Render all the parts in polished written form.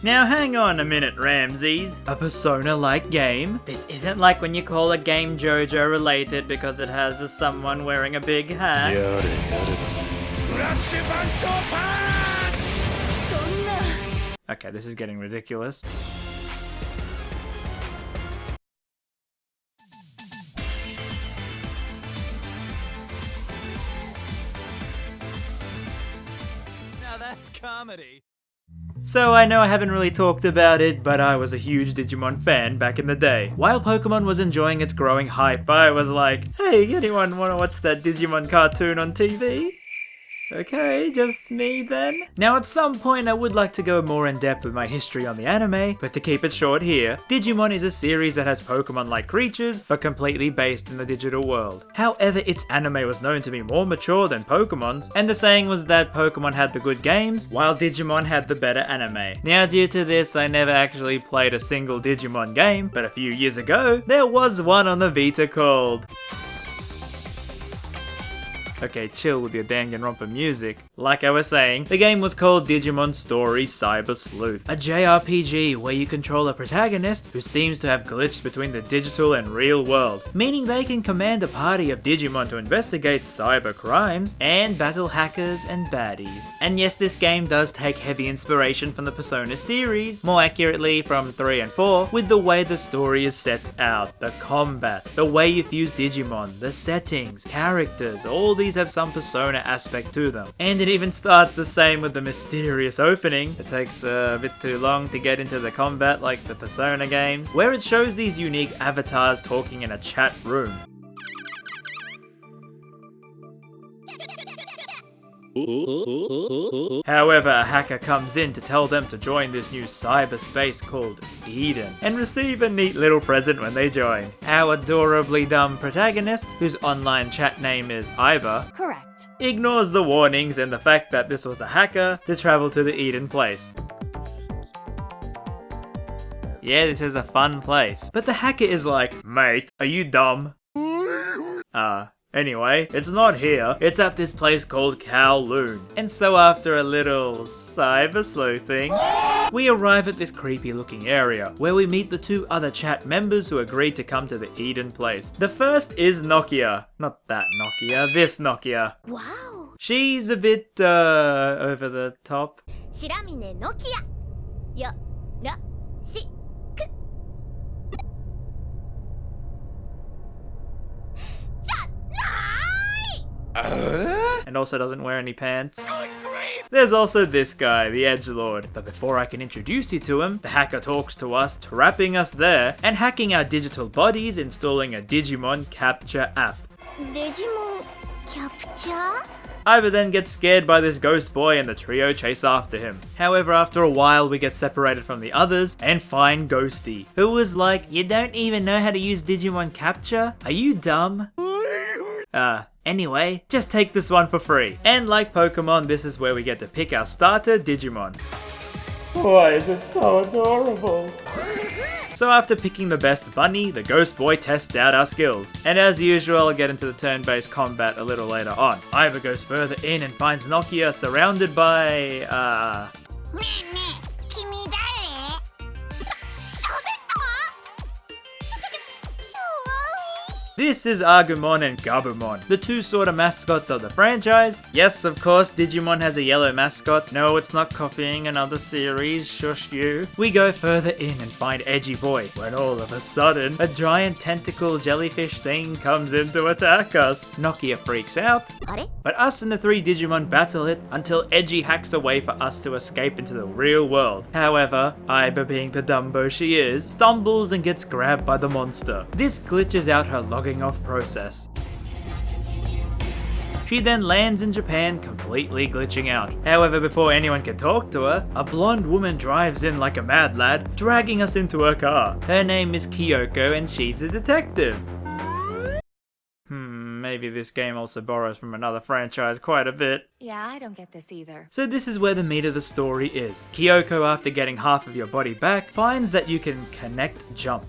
Now hang on a minute, RamZaes. A Persona-like game? This isn't like when you call a game JoJo related because it has someone wearing a big hat. Okay, this is getting ridiculous. Now that's comedy. So I know I haven't really talked about it, but I was a huge Digimon fan back in the day. While Pokemon was enjoying its growing hype, I was like, hey, anyone wanna watch that Digimon cartoon on TV? Okay, just me then. Now at some point I would like to go more in depth with my history on the anime, but to keep it short here, Digimon is a series that has Pokemon-like creatures, but completely based in the digital world. However, its anime was known to be more mature than Pokemon's, and the saying was that Pokemon had the good games, while Digimon had the better anime. Now due to this, I never actually played a single Digimon game, but a few years ago, there was one on the Vita called... Okay, chill with your Danganronpa music. Like I was saying, the game was called Digimon Stories Cyber Sleuth, a JRPG where you control a protagonist who seems to have glitched between the digital and real world, meaning they can command a party of Digimon to investigate cyber crimes and battle hackers and baddies. And yes, this game does take heavy inspiration from the Persona series, more accurately from 3 and 4, with the way the story is set out, the combat, the way you fuse Digimon, the settings, characters, all these have some Persona aspect to them. And it even starts the same with the mysterious opening. It takes a bit too long to get into the combat like the Persona games, where it shows these unique avatars talking in a chat room. However, a hacker comes in to tell them to join this new cyberspace called Eden, and receive a neat little present when they join. Our adorably dumb protagonist, whose online chat name is Iva, Correct. ignores the warnings and the fact that this was a hacker to travel to the Eden place. Yeah, this is a fun place. But the hacker is like, mate, are you dumb? Anyway, it's not here, it's at this place called Kowloon. And so after a little cyber sleuthing, we arrive at this creepy looking area, where we meet the 2 other chat members who agreed to come to the Eden place. The first is Nokia. Not that Nokia, this Nokia. Wow. She's a bit, over the top. 白峰ノキアよろしくじゃない And also doesn't wear any pants. There's also this guy, the Edgelord, but before I can introduce you to him, the hacker talks to us, trapping us there, and hacking our digital bodies, installing a Digimon capture app. デジモンキャプチャー Iva then gets scared by this ghost boy and the trio chase after him. However, after a while we get separated from the others and find Ghosty, who was like, you don't even know how to use Digimon capture? Are you dumb? Anyway, just take this one for free. And like Pokemon, this is where we get to pick our starter Digimon. Why is it so adorable? So after picking the best bunny, the ghost boy tests out our skills. And as usual, I'll get into the turn-based combat a little later on. Iva goes further in and finds Nokia surrounded by, ねえねえ君誰しゃべったThis is Agumon and Gabumon, the 2 sort of mascots of the franchise. Yes, of course, Digimon has a yellow mascot. No, it's not copying another series, shush you. We go further in and find Edgy Boy, when all of a sudden, a giant tentacle jellyfish thing comes in to attack us. Nokia freaks out, あれ but us and the 3 Digimon battle it until Edgy hacks a way for us to escape into the real world. However, Iba, being the Dumbo she is, stumbles and gets grabbed by the monster. This glitches out her logging off process. She then lands in Japan, completely glitching out. However, before anyone can talk to her, a blonde woman drives in like a mad lad, dragging us into her car. Her name is Kyoko and she's a detective. Maybe this game also borrows from another franchise quite a bit. Yeah, I don't get this either. So this is where the meat of the story is. Kyoko, after getting half of your body back, finds that you can connect jump.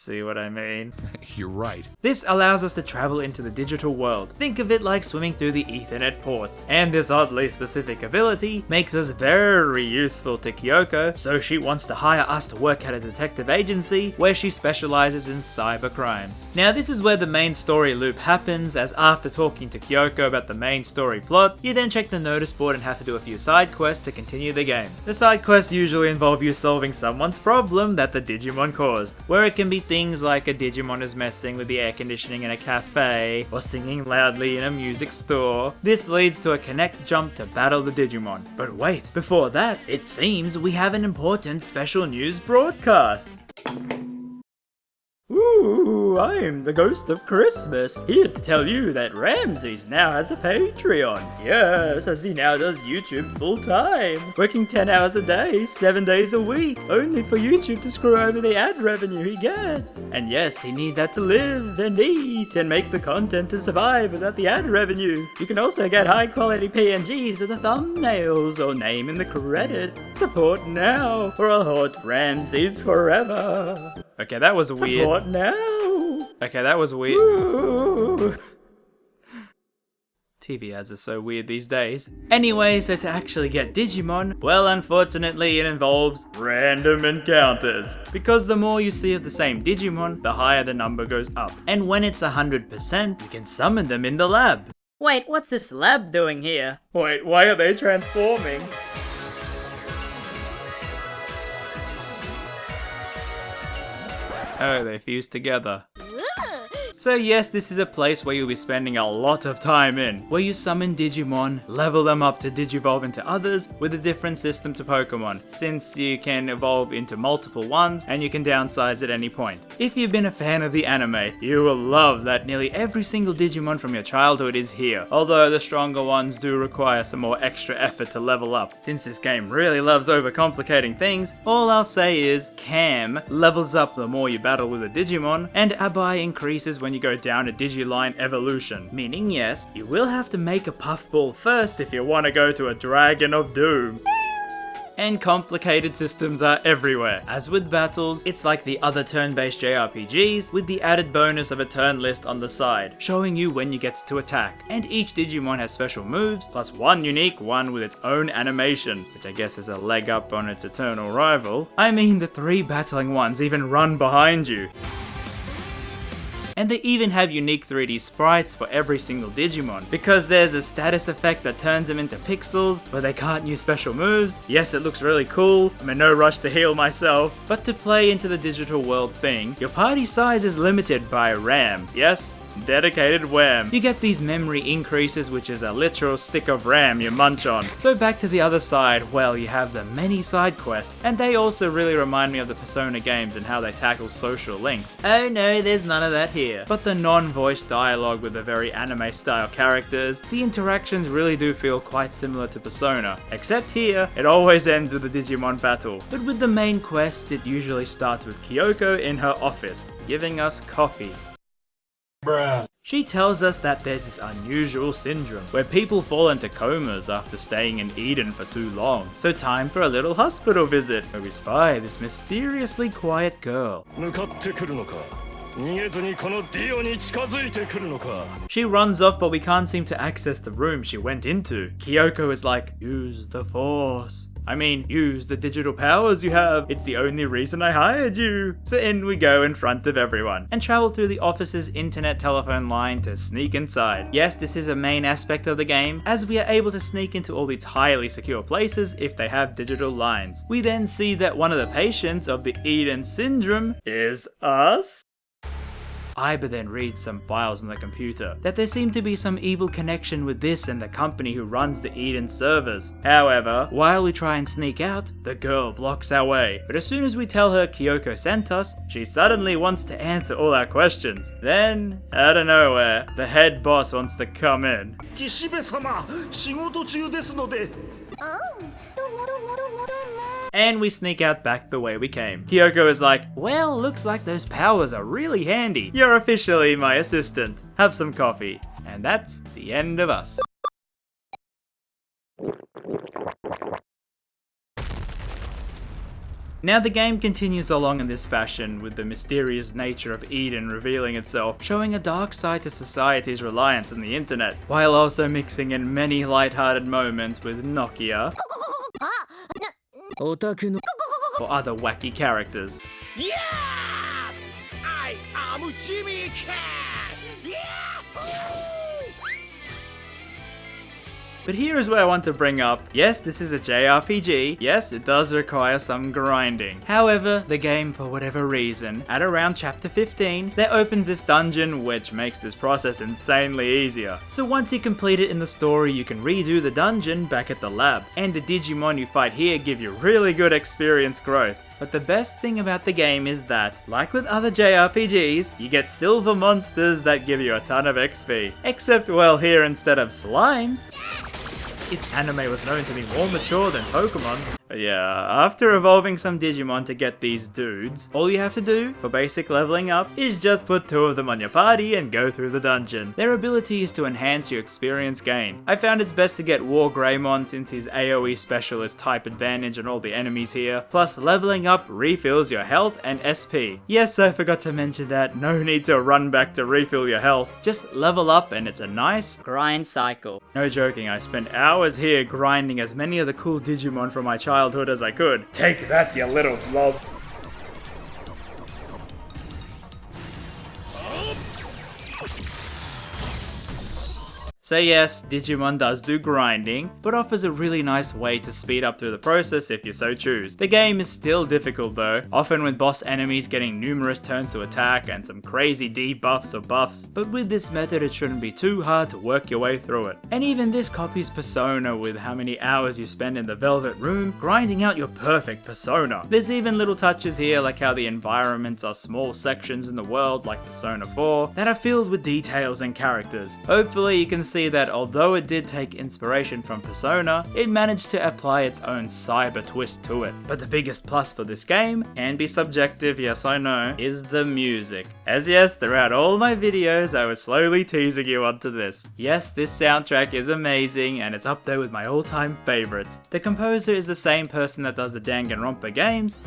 see what I mean. You're right. This allows us to travel into the digital world. Think of it like swimming through the Ethernet ports. And this oddly specific ability makes us very useful to Kyoko, so she wants to hire us to work at a detective agency where she specializes in cyber crimes. Now this is where the main story loop happens, as after talking to Kyoko about the main story plot, you then check the notice board and have to do a few side quests to continue the game. The side quests usually involve you solving someone's problem that the Digimon caused, where it can be things like a Digimon is messing with the air conditioning in a cafe, or singing loudly in a music store. This leads to a connect jump to battle the Digimon. But wait, before that, it seems we have an important special news broadcast. Ooh, I'm the ghost of Christmas, here to tell you that RamZaes now has a Patreon. Yes, as he now does YouTube full time, working 10 hours a day, 7 days a week, only for YouTube to screw over the ad revenue he gets. And yes, he needs that to live and eat and make the content to survive without the ad revenue. You can also get high quality PNGs with the thumbnails or name in the credits. Support now, or I'll haunt RamZaes forever. Okay, that was weird. Support now. Okay, that was weird. Ooh. TV ads are so weird these days. Anyway, so to actually get Digimon, well, unfortunately it involves random encounters. Because the more you see of the same Digimon, the higher the number goes up. And when it's 100%, you can summon them in the lab. Wait, what's this lab doing here? Wait, why are they transforming? Oh, they fuse together. So yes, this is a place where you'll be spending a lot of time in, where you summon Digimon, level them up to digivolve into others with a different system to Pokemon, since you can evolve into multiple ones and you can downsize at any point. If you've been a fan of the anime, you will love that nearly every single Digimon from your childhood is here, although the stronger ones do require some more extra effort to level up. Since this game really loves overcomplicating things, all I'll say is Cam levels up the more you battle with a Digimon, and Abai increases when you go down a Digiline evolution, meaning yes, you will have to make a puffball first if you want to go to a Dragon of Doom. And complicated systems are everywhere. As with battles, it's like the other turn-based JRPGs, with the added bonus of a turn list on the side, showing you when you get to attack. And each Digimon has special moves, plus one unique one with its own animation, which I guess is a leg up on its eternal rival. I mean, the 3 battling ones even run behind you. And they even have unique 3D sprites for every single Digimon, because there's a status effect that turns them into pixels, but they can't use special moves. Yes, it looks really cool, I'm in no rush to heal myself, but to play into the digital world thing, your party size is limited by RAM. Yes, dedicated RAM. You get these memory increases, which is a literal stick of RAM you munch on. So back to the other side, well, you have the many side quests, and they also really remind me of the Persona games and how they tackle social links. Oh no, there's none of that here. But the non-voice dialogue with the very anime style characters, the interactions really do feel quite similar to Persona, except here, it always ends with a Digimon battle. But with the main quest, it usually starts with Kyoko in her office, giving us coffee. Bruh. She tells us that there's this unusual syndrome where people fall into comas after staying in Eden for too long. So time for a little hospital visit where we spy this mysteriously quiet girl. She runs off, but we can't seem to access the room she went into. Kyoko is like, use the force. I mean, use the digital powers you have. It's the only reason I hired you. So in we go in front of everyone and travel through the office's internet telephone line to sneak inside. Yes, this is a main aspect of the game, as we are able to sneak into all these highly secure places if they have digital lines. We then see that one of the patients of the Eden syndrome is us. Iba then reads some files on the computer, that there seemed to be some evil connection with this and the company who runs the Eden servers. However, while we try and sneak out, the girl blocks our way. But as soon as we tell her Kyoko sent us, she suddenly wants to answer all our questions. Then, out of nowhere, the head boss wants to come in. And we sneak out back the way we came. Kyoko is like, well, looks like those powers are really handy. You're officially my assistant. Have some coffee. And that's the end of us. Now the game continues along in this fashion, with the mysterious nature of Eden revealing itself, showing a dark side to society's reliance on the internet, while also mixing in many light-hearted moments with Nokia or other wacky characters. Yes! I am Jimmy Cat! Yahoo! But here is where I want to bring up, yes, this is a JRPG, yes, it does require some grinding. However, the game, for whatever reason, at around chapter 15, there opens this dungeon which makes this process insanely easier. So once you complete it in the story, you can redo the dungeon back at the lab, and the Digimon you fight here give you really good experience growth. But the best thing about the game is that, like with other JRPGs, you get silver monsters that give you a ton of XP. Except, well, here instead of slimes, its anime was known to be more mature than Pokemon. Yeah, after evolving some Digimon to get these dudes, all you have to do for basic leveling up is just put 2 of them on your party and go through the dungeon. Their ability is to enhance your experience gain. I found it's best to get War Greymon since his AoE specialist type advantage on all the enemies here, plus leveling up refills your health and SP. Yes, I forgot to mention that, no need to run back to refill your health, just level up and it's a nice grind cycle. No joking, I spent hours here grinding as many of the cool Digimon from my childhood as I could. Take that, you little blob. So yes, Digimon does do grinding, but offers a really nice way to speed up through the process if you so choose. The game is still difficult though, often with boss enemies getting numerous turns to attack and some crazy debuffs or buffs, but with this method it shouldn't be too hard to work your way through it. And even this copies Persona with how many hours you spend in the Velvet Room grinding out your perfect Persona. There's even little touches here like how the environments are small sections in the world like Persona 4 that are filled with details and characters. Hopefully you can see that although it did take inspiration from Persona, it managed to apply its own cyber twist to it. But the biggest plus for this game, can be subjective, yes I know, is the music. As yes, throughout all my videos I was slowly teasing you onto this. Yes, this soundtrack is amazing and it's up there with my all-time favorites. The composer is the same person that does the Danganronpa games,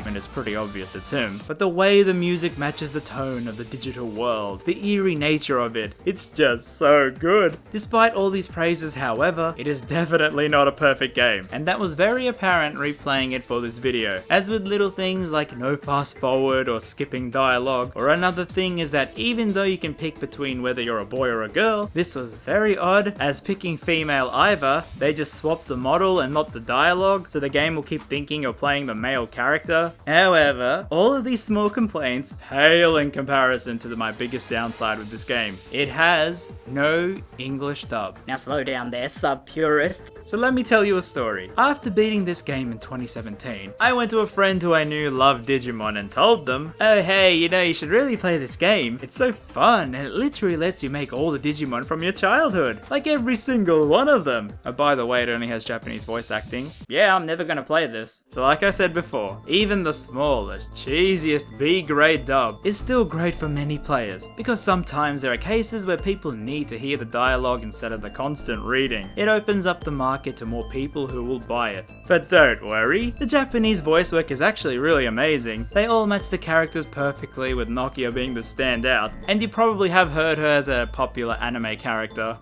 and it's pretty obvious it's him, but the way the music matches the tone of the digital world, the eerie nature of it, it's just so good. Despite all these praises, however, it is definitely not a perfect game, and that was very apparent replaying it for this video, as with little things like no fast forward or skipping dialogue, or another thing is that even though you can pick between whether you're a boy or a girl, this was very odd, as picking female either, they just swap the model and not the dialogue, so the game will keep thinking you're playing the male character. However, all of these small complaints pale in comparison to my biggest downside with this game. It has no English dub. Now slow down there, sub purist. So let me tell you a story. After beating this game in 2017, I went to a friend who I knew loved Digimon and told them, oh hey, you know, you should really play this game. It's so fun and it literally lets you make all the Digimon from your childhood. Like every single one of them. Oh, by the way, it only has Japanese voice acting. Yeah, I'm never gonna play this. So like I said before, even the smallest, cheesiest B-grade dub is still great for many players, because sometimes there are cases where people need to hear the dialogue instead of the constant reading. It opens up the market to more people who will buy it. But don't worry, the Japanese voice work is actually really amazing. They all match the characters perfectly, with Nokia being the standout, and you probably have heard her as a popular anime character.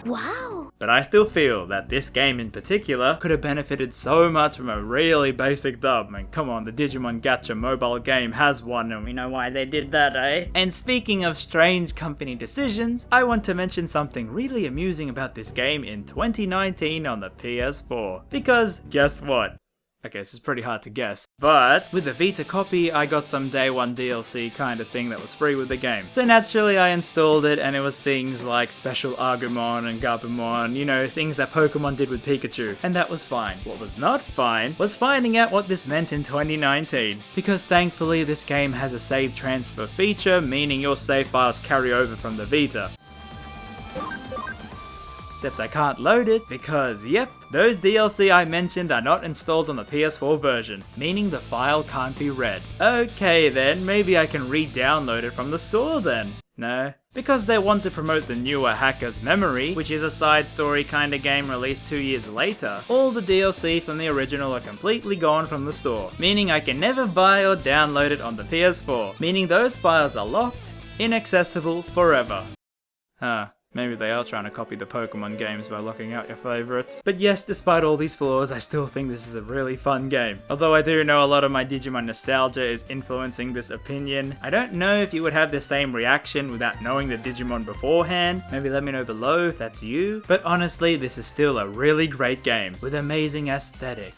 Wow! But I still feel that this game in particular could have benefited so much from a really basic dub. And come on, the Digimon Gacha mobile game has one, and we know why they did that, eh? And speaking of strange company decisions, I want to mention something really amusing about this game in 2019 on the PS4. Because, guess what? Okay, this is pretty hard to guess, but with the Vita copy, I got some day one DLC kind of thing that was free with the game. So naturally, I installed it, and it was things like special Agumon and Gabumon, you know, things that Pokemon did with Pikachu, and that was fine. What was not fine was finding out what this meant in 2019, because thankfully this game has a save transfer feature, meaning your save files carry over from the Vita. Except I can't load it because, yep, those DLC I mentioned are not installed on the PS4 version, meaning the file can't be read. Okay then, maybe I can re-download it from the store then. No? Because they want to promote the newer Hacker's Memory, which is a side story kinda game released 2 years later, all the DLC from the original are completely gone from the store, meaning I can never buy or download it on the PS4, meaning those files are locked, inaccessible forever. Huh. Maybe they are trying to copy the Pokemon games by locking out your favorites. But yes, despite all these flaws, I still think this is a really fun game. Although I do know a lot of my Digimon nostalgia is influencing this opinion. I don't know if you would have the same reaction without knowing the Digimon beforehand. Maybe let me know below if that's you. But honestly, this is still a really great game with amazing aesthetic.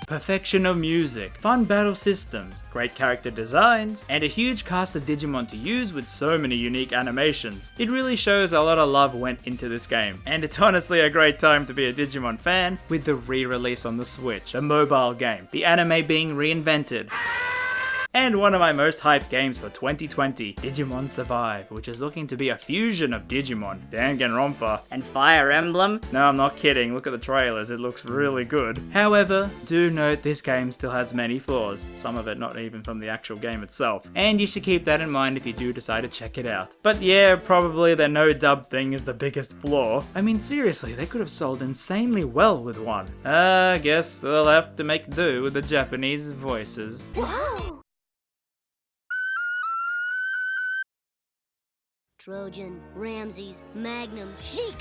Perfection of music, fun battle systems, great character designs, and a huge cast of Digimon to use with so many unique animations. It really shows a lot of love went into this game, and it's honestly a great time to be a Digimon fan with the re-release on the Switch, a mobile game, the anime being reinvented. And one of my most hyped games for 2020, Digimon Survivor, which is looking to be a fusion of Digimon, Danganronpa, and Fire Emblem. No, I'm not kidding, look at the trailers, it looks really good. However, do note this game still has many flaws, some of it not even from the actual game itself, and you should keep that in mind if you do decide to check it out. But yeah, probably the no dub thing is the biggest flaw. I mean seriously, they could have sold insanely well with one. I guess they'll have to make do with the Japanese voices. Whoa! Trojan, RamZaes, Magnum, Sheik,